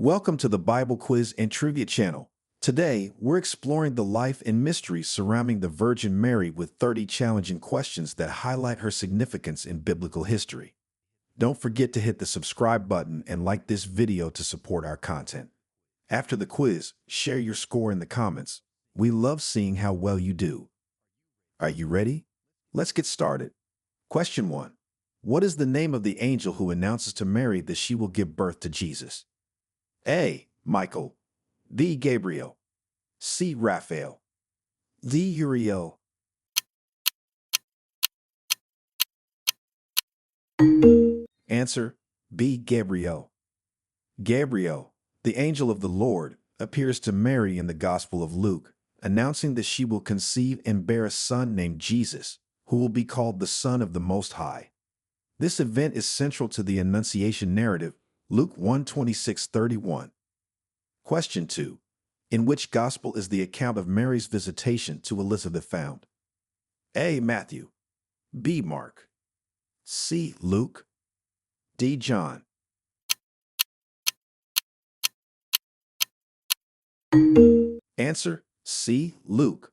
Welcome to the Bible Quiz and Trivia channel. Today, we're exploring the life and mysteries surrounding the Virgin Mary with 30 challenging questions that highlight her significance in biblical history. Don't forget to hit the subscribe button and like this video to support our content. After the quiz, share your score in the comments. We love seeing how well you do. Are you ready? Let's get started. Question 1. What is the name of the angel who announces to Mary that she will give birth to Jesus? A. Michael. B. Gabriel. C. Raphael. D. Uriel. Answer: B. Gabriel. Gabriel, the angel of the Lord, appears to Mary in the Gospel of Luke, announcing that she will conceive and bear a son named Jesus, who will be called the Son of the Most High. This event is central to the Annunciation narrative, Luke 1:26-31. Question 2. In which Gospel is the account of Mary's visitation to Elizabeth found? A. Matthew. B. Mark. C. Luke. D. John. Answer: C. Luke.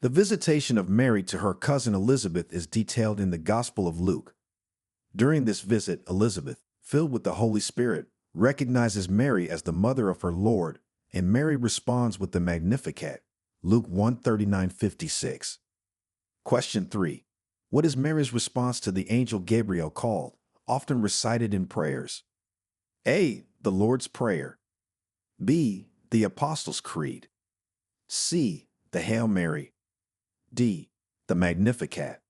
The visitation of Mary to her cousin Elizabeth is detailed in the Gospel of Luke. During this visit, Elizabeth, filled with the Holy Spirit, recognizes Mary as the mother of her Lord, and Mary responds with the Magnificat, Luke 1:39-56. Question 3. What is Mary's response to the angel Gabriel called, often recited in prayers? A. The Lord's Prayer. B. The Apostles' Creed. C. The Hail Mary. D. The Magnificat.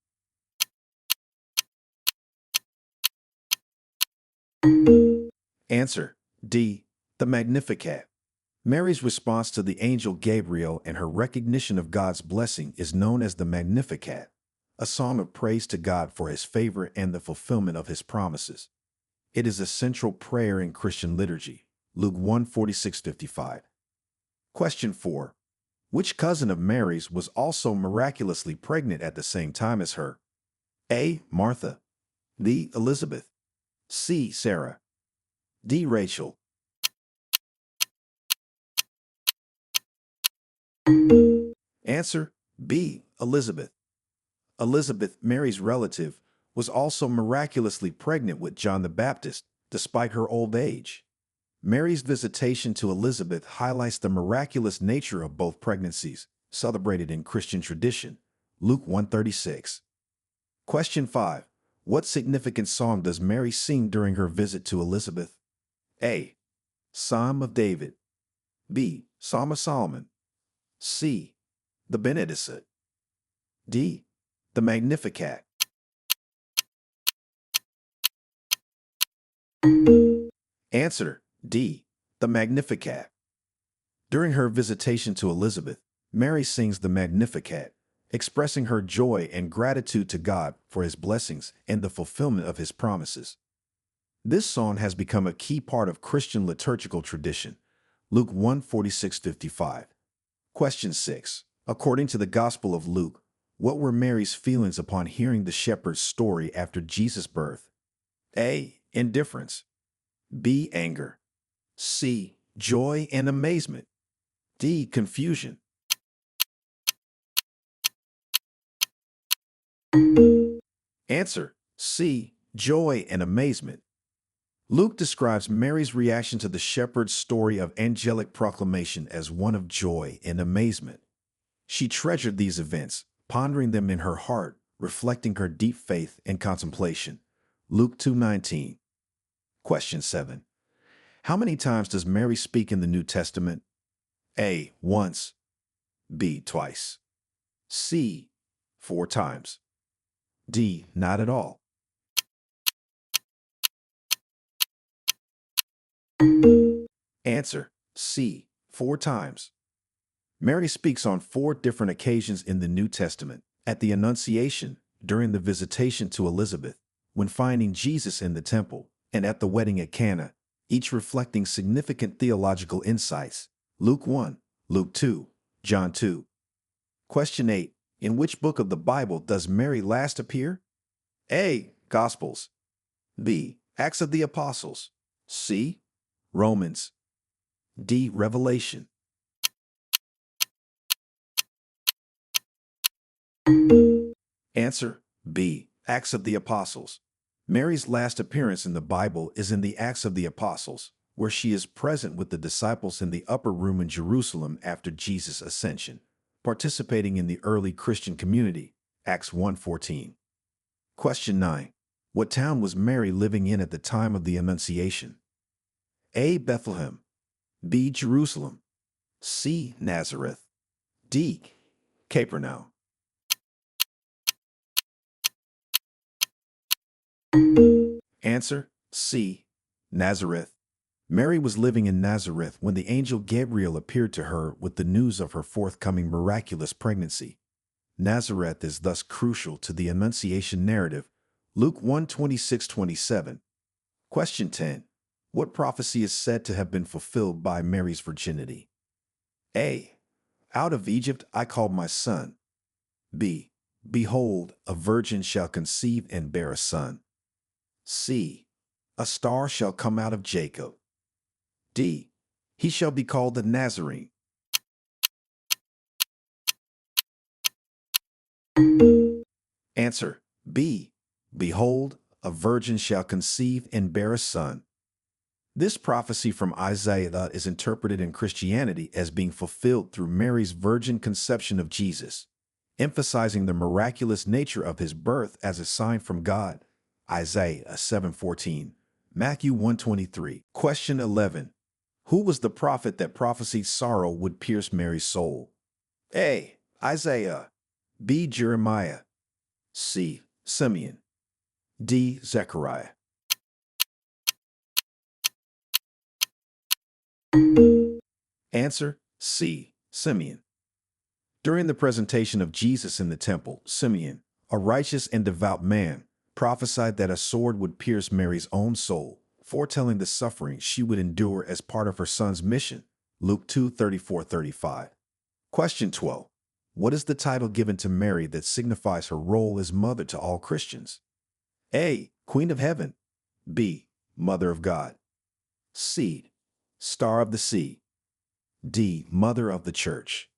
Answer: D. The Magnificat. Mary's response to the angel Gabriel and her recognition of God's blessing is known as the Magnificat, a song of praise to God for his favor and the fulfillment of his promises. It is a central prayer in Christian liturgy, Luke 1:46-55. Question 4. Which cousin of Mary's was also miraculously pregnant at the same time as her? A. Martha. B. Elizabeth. C. Sarah. D. Rachel. Answer: B. Elizabeth. Elizabeth, Mary's relative, was also miraculously pregnant with John the Baptist, despite her old age. Mary's visitation to Elizabeth highlights the miraculous nature of both pregnancies, celebrated in Christian tradition, Luke 1:36. Question 5. What significant song does Mary sing during her visit to Elizabeth? A. Psalm of David. B. Psalm of Solomon. C. The Benedicite. D. The Magnificat. Answer: D. The Magnificat. During her visitation to Elizabeth, Mary sings the Magnificat, expressing her joy and gratitude to God for his blessings and the fulfillment of his promises. This song has become a key part of Christian liturgical tradition, Luke 1:46-55. Question 6. According to the Gospel of Luke, what were Mary's feelings upon hearing the shepherd's story after Jesus' birth? A. Indifference. B. Anger. C. Joy and amazement. D. Confusion. Answer: C. Joy and amazement. Luke describes Mary's reaction to the shepherd's story of angelic proclamation as one of joy and amazement. She treasured these events, pondering them in her heart, reflecting her deep faith and contemplation. Luke 2:19. Question 7. How many times does Mary speak in the New Testament? A. Once. B. Twice. C. 4 times. D. Not at all. Answer: C. 4 times. Mary speaks on 4 different occasions in the New Testament: at the Annunciation, during the visitation to Elizabeth, when finding Jesus in the temple, and at the wedding at Cana, each reflecting significant theological insights. Luke 1, Luke 2, John 2. Question 8. In which book of the Bible does Mary last appear? A. Gospels. B. Acts of the Apostles. C. Romans. D. Revelation. Answer B. Acts of the Apostles. Mary's last appearance in the Bible is in the Acts of the Apostles, where she is present with the disciples in the upper room in Jerusalem after Jesus' ascension, participating in the early Christian community, Acts 1:14. Question 9. What town was Mary living in at the time of the Annunciation? A. Bethlehem. B. Jerusalem. C. Nazareth. D. Capernaum. Answer C. Nazareth. Mary was living in Nazareth when the angel Gabriel appeared to her with the news of her forthcoming miraculous pregnancy. Nazareth is thus crucial to the Annunciation narrative. Luke 1:26-27. Question 10. What prophecy is said to have been fulfilled by Mary's virginity? A. Out of Egypt I called my son. B. Behold, a virgin shall conceive and bear a son. C. A star shall come out of Jacob. D. He shall be called the Nazarene. Answer B. Behold, a virgin shall conceive and bear a son. This prophecy from Isaiah is interpreted in Christianity as being fulfilled through Mary's virgin conception of Jesus, emphasizing the miraculous nature of his birth as a sign from God. Isaiah 7:14, Matthew 1:23. Question 11. Who was the prophet that prophesied sorrow would pierce Mary's soul? A. Isaiah. B. Jeremiah. C. Simeon. D. Zechariah. Answer C. Simeon. During the presentation of Jesus in the temple, Simeon, a righteous and devout man, prophesied that a sword would pierce Mary's own soul, foretelling the suffering she would endure as part of her son's mission. Luke 2:34-35. Question 12. What is the title given to Mary that signifies her role as mother to all Christians? A. Queen of Heaven. B. Mother of God. C. Star of the Sea. D. Mother of the Church.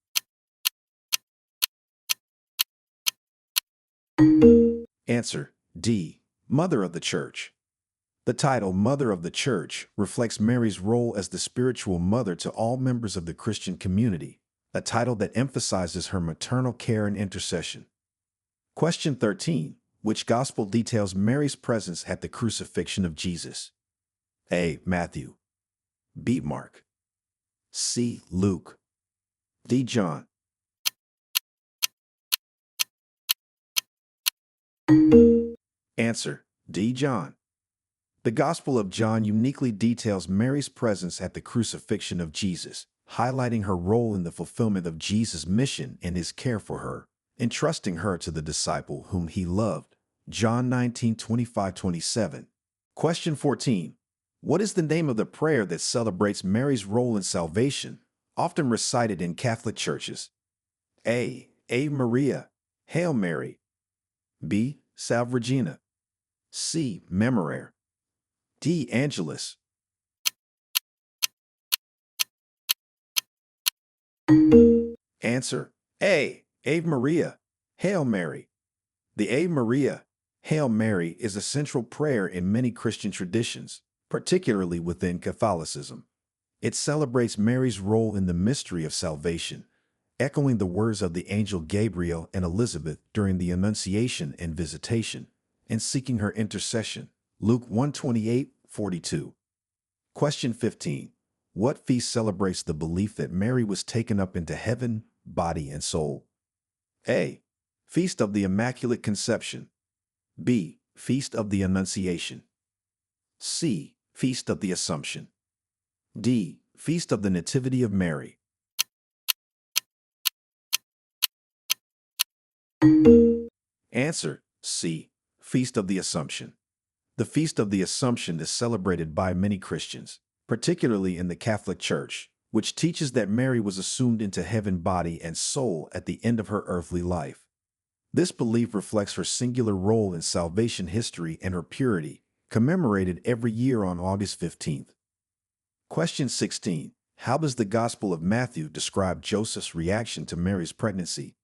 Answer D. Mother of the Church. The title Mother of the Church reflects Mary's role as the spiritual mother to all members of the Christian community, a title that emphasizes her maternal care and intercession. Question 13. Which gospel details Mary's presence at the crucifixion of Jesus? A. Matthew. B. Mark. C. Luke. D. John. Answer D. John. The Gospel of John uniquely details Mary's presence at the crucifixion of Jesus, highlighting her role in the fulfillment of Jesus' mission and his care for her, entrusting her to the disciple whom he loved. John 19:25-27. Question 14. What is the name of the prayer that celebrates Mary's role in salvation, often recited in Catholic churches? A. Ave Maria, Hail Mary. B. Salve Regina. C. Memorare. D. Angelus. Answer A. Ave Maria, Hail Mary. The Ave Maria, Hail Mary is a central prayer in many Christian traditions, particularly within Catholicism. It celebrates Mary's role in the mystery of salvation, echoing the words of the angel Gabriel and Elizabeth during the Annunciation and Visitation, and seeking her intercession. Luke 1:28-42. Question 15. What feast celebrates the belief that Mary was taken up into heaven, body and soul? A. Feast of the Immaculate Conception. B. Feast of the Annunciation. C. Feast of the Assumption. D. Feast of the Nativity of Mary. Answer C. Feast of the Assumption. The Feast of the Assumption is celebrated by many Christians, particularly in the Catholic Church, which teaches that Mary was assumed into heaven body and soul at the end of her earthly life. This belief reflects her singular role in salvation history and her purity, commemorated every year on August 15th. Question 16. How does the Gospel of Matthew describe Joseph's reaction to Mary's pregnancy?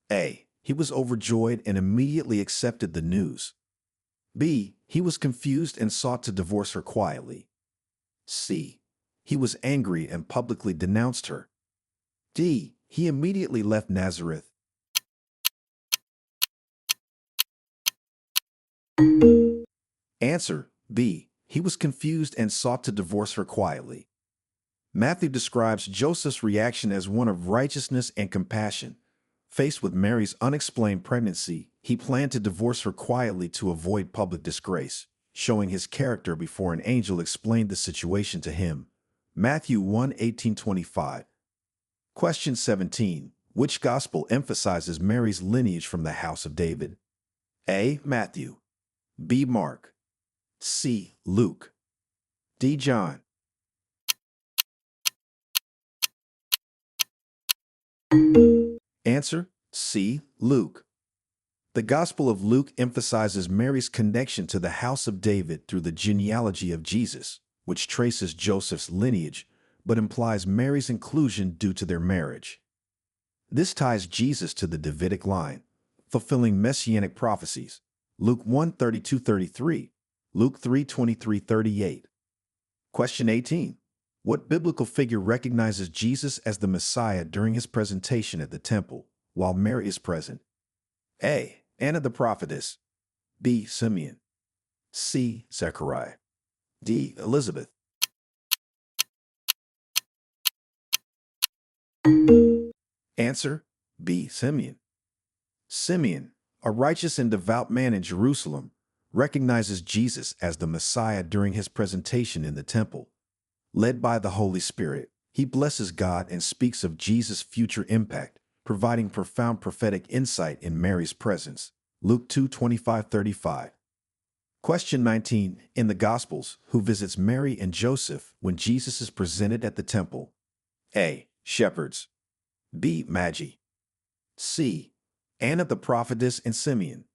A. He was overjoyed and immediately accepted the news. B. He was confused and sought to divorce her quietly. C. He was angry and publicly denounced her. D. He immediately left Nazareth. Answer B. He was confused and sought to divorce her quietly. Matthew describes Joseph's reaction as one of righteousness and compassion. Faced with Mary's unexplained pregnancy, he planned to divorce her quietly to avoid public disgrace, showing his character before an angel explained the situation to him. Matthew 1:18-25. Question 17. Which gospel emphasizes Mary's lineage from the house of David? A. Matthew. B. Mark. C. Luke. D. John. Answer C. Luke. The Gospel of Luke emphasizes Mary's connection to the house of David through the genealogy of Jesus, which traces Joseph's lineage, but implies Mary's inclusion due to their marriage. This ties Jesus to the Davidic line, fulfilling messianic prophecies. Luke 1:32-33, Luke 3:23-38. Question 18. What biblical figure recognizes Jesus as the Messiah during his presentation at the temple, while Mary is present? A. Anna the prophetess. B. Simeon. C. Zechariah. D. Elizabeth. Answer B. Simeon. Simeon, a righteous and devout man in Jerusalem, recognizes Jesus as the Messiah during his presentation in the temple. Led by the Holy Spirit, he blesses God and speaks of Jesus' future impact, providing profound prophetic insight in Mary's presence. Luke 2:25-35. Question 19. In the Gospels, who visits Mary and Joseph when Jesus is presented at the temple? A. Shepherds. B. Magi. C. Anna the prophetess and Simeon.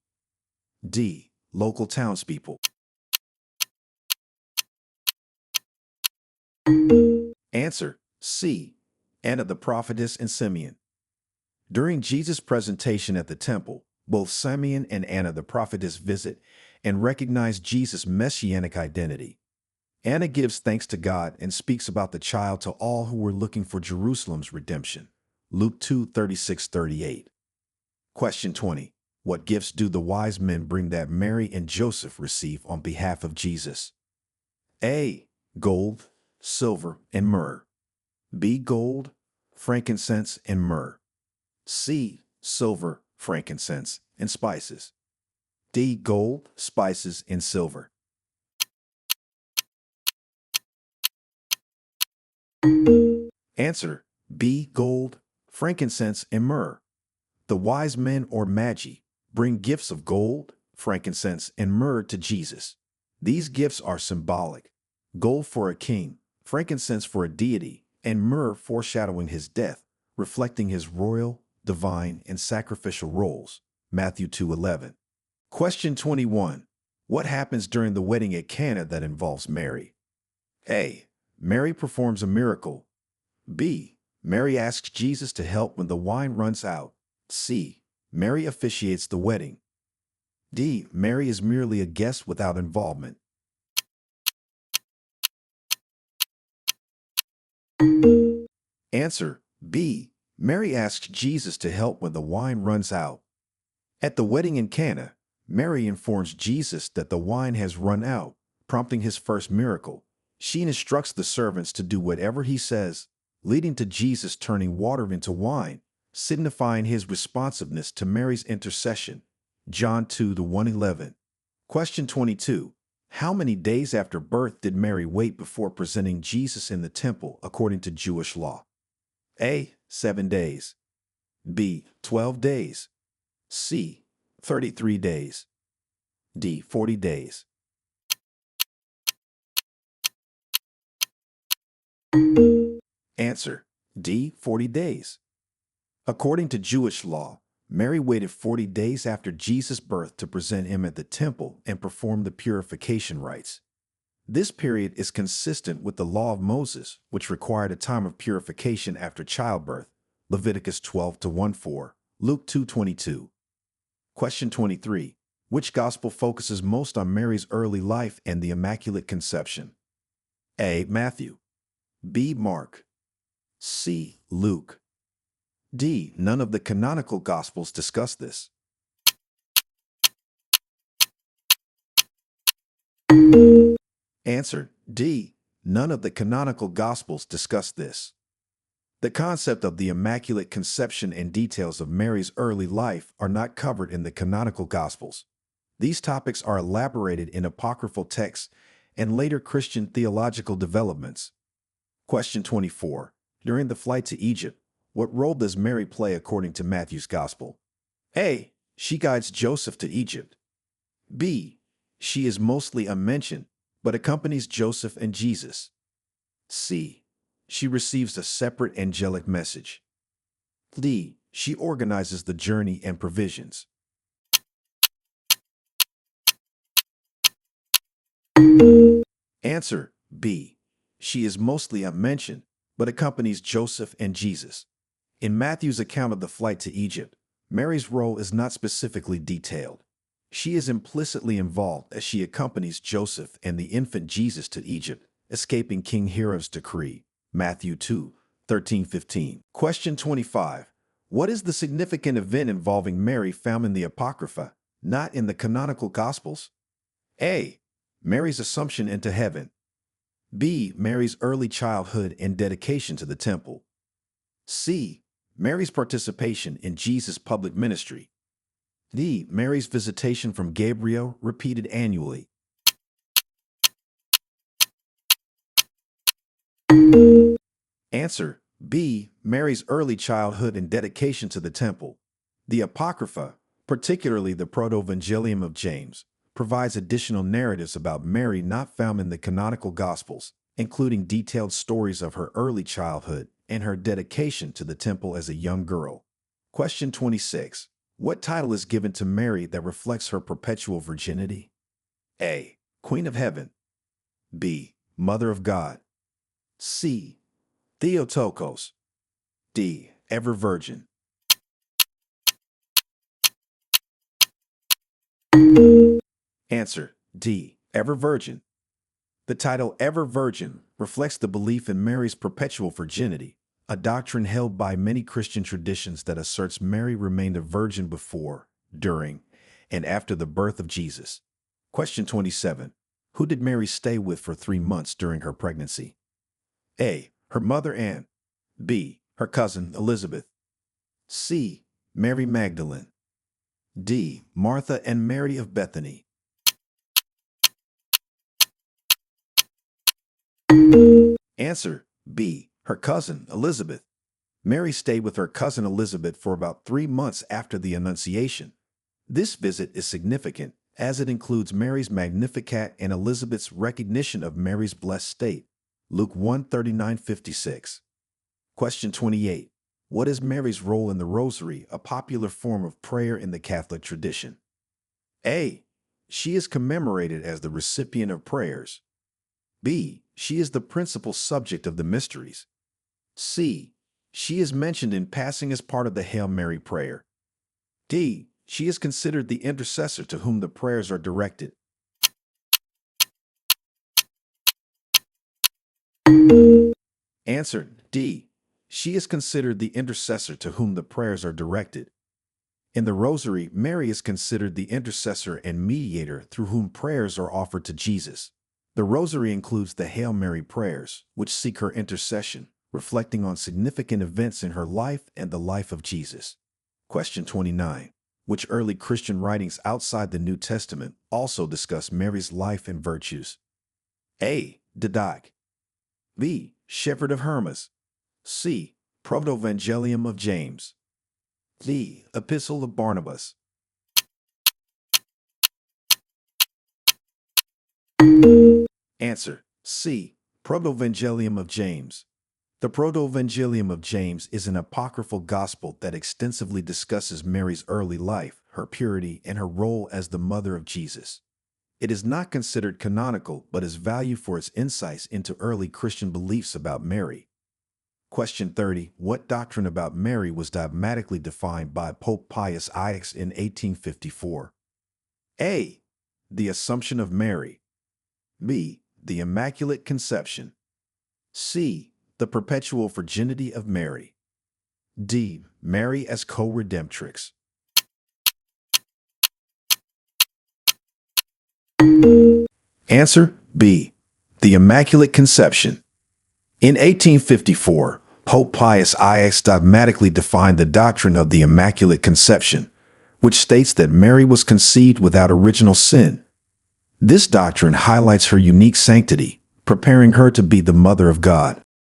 D. Local townspeople. Answer C. Anna the prophetess and Simeon. During Jesus' presentation at the temple, both Simeon and Anna the prophetess visit and recognize Jesus' messianic identity. Anna gives thanks to God and speaks about the child to all who were looking for Jerusalem's redemption. Luke 2:36-38. Question 20. What gifts do the wise men bring that Mary and Joseph receive on behalf of Jesus? A. Gold, silver, and myrrh. B. Gold, frankincense, and myrrh. C. Silver, frankincense, and spices. D. Gold, spices, and silver. Answer B. Gold, frankincense, and myrrh. The wise men or magi bring gifts of gold, frankincense, and myrrh to Jesus. These gifts are symbolic: gold for a king, frankincense for a deity, and myrrh foreshadowing his death, reflecting his royal, divine, and sacrificial roles. Matthew 2:11. Question 21. What happens during the wedding at Cana that involves Mary? A. Mary performs a miracle. B. Mary asks Jesus to help when the wine runs out. C. Mary officiates the wedding. D. Mary is merely a guest without involvement. Answer B. Mary asks Jesus to help when the wine runs out. At the wedding in Cana, Mary informs Jesus that the wine has run out, prompting his first miracle. She instructs the servants to do whatever he says, leading to Jesus turning water into wine, signifying his responsiveness to Mary's intercession. John 2:1-11. Question 22. How many days after birth did Mary wait before presenting Jesus in the temple according to Jewish law? A. 7 days. B. 12 days. C. 33 days. D. 40 days. Answer D. 40 days. According to Jewish law, Mary waited 40 days after Jesus' birth to present him at the temple and perform the purification rites. This period is consistent with the law of Moses, which required a time of purification after childbirth, Leviticus 12-1-4, Luke 2:22. Question 23. Which gospel focuses most on Mary's early life and the Immaculate Conception? A. Matthew. B. Mark. C. Luke. D. None of the canonical gospels discuss this. Answer D. None of the canonical gospels discuss this. The concept of the Immaculate Conception and details of Mary's early life are not covered in the canonical gospels. These topics are elaborated in apocryphal texts and later Christian theological developments. Question 24. During the flight to Egypt, what role does Mary play according to Matthew's Gospel? A. She guides Joseph to Egypt. B. She is mostly unmentioned, but accompanies Joseph and Jesus. C. She receives a separate angelic message. D. She organizes the journey and provisions. Answer B. She is mostly unmentioned, but accompanies Joseph and Jesus. In Matthew's account of the flight to Egypt, Mary's role is not specifically detailed. She is implicitly involved as she accompanies Joseph and the infant Jesus to Egypt, escaping King Herod's decree. Matthew 2:13-15. Question 25. What is the significant event involving Mary found in the Apocrypha, not in the canonical Gospels? A. Mary's assumption into heaven. B. Mary's early childhood and dedication to the temple. C. Mary's participation in Jesus' public ministry. D. Mary's visitation from Gabriel, repeated annually. Answer B. Mary's early childhood and dedication to the temple. The Apocrypha, particularly the Proto-Evangelium of James, provides additional narratives about Mary not found in the canonical Gospels, including detailed stories of her early childhood and her dedication to the temple as a young girl. Question 26. What title is given to Mary that reflects her perpetual virginity? A. Queen of Heaven. B. Mother of God. C. Theotokos. D. Ever Virgin. Answer D. Ever Virgin. The title Ever Virgin reflects the belief in Mary's perpetual virginity, a doctrine held by many Christian traditions that asserts Mary remained a virgin before, during, and after the birth of Jesus. Question 27. Who did Mary stay with for 3 months during her pregnancy? A. Her mother Anne. B. Her cousin Elizabeth. C. Mary Magdalene. D. Martha and Mary of Bethany. Answer B. Her cousin Elizabeth. Mary stayed with her cousin Elizabeth for about 3 months after the Annunciation. This visit is significant as it includes Mary's Magnificat and Elizabeth's recognition of Mary's blessed state. Luke 1:39-56. Question 28. What is Mary's role in the Rosary, a popular form of prayer in the Catholic tradition? A. She is commemorated as the recipient of prayers. B. She is the principal subject of the mysteries. C. She is mentioned in passing as part of the Hail Mary prayer. D. She is considered the intercessor to whom the prayers are directed. Answer D. She is considered the intercessor to whom the prayers are directed. In the Rosary, Mary is considered the intercessor and mediator through whom prayers are offered to Jesus. The Rosary includes the Hail Mary prayers, which seek her intercession, reflecting on significant events in her life and the life of Jesus. Question 29. Which early Christian writings outside the New Testament also discuss Mary's life and virtues? A. Didache. B. Shepherd of Hermas. C. Proto-Evangelium of James. D. Epistle of Barnabas. Answer C. Proto-Evangelium of James. The Proto-Evangelium of James is an apocryphal gospel that extensively discusses Mary's early life, her purity, and her role as the mother of Jesus. It is not considered canonical, but is valued for its insights into early Christian beliefs about Mary. Question 30. What doctrine about Mary was dogmatically defined by Pope Pius IX in 1854? A. The Assumption of Mary. B. The Immaculate Conception. C. The Perpetual Virginity of Mary. D. Mary as co-redemptrix. Answer B. The Immaculate Conception. In 1854, Pope Pius IX dogmatically defined the doctrine of the Immaculate Conception, which states that Mary was conceived without original sin. This doctrine highlights her unique sanctity, preparing her to be the Mother of God.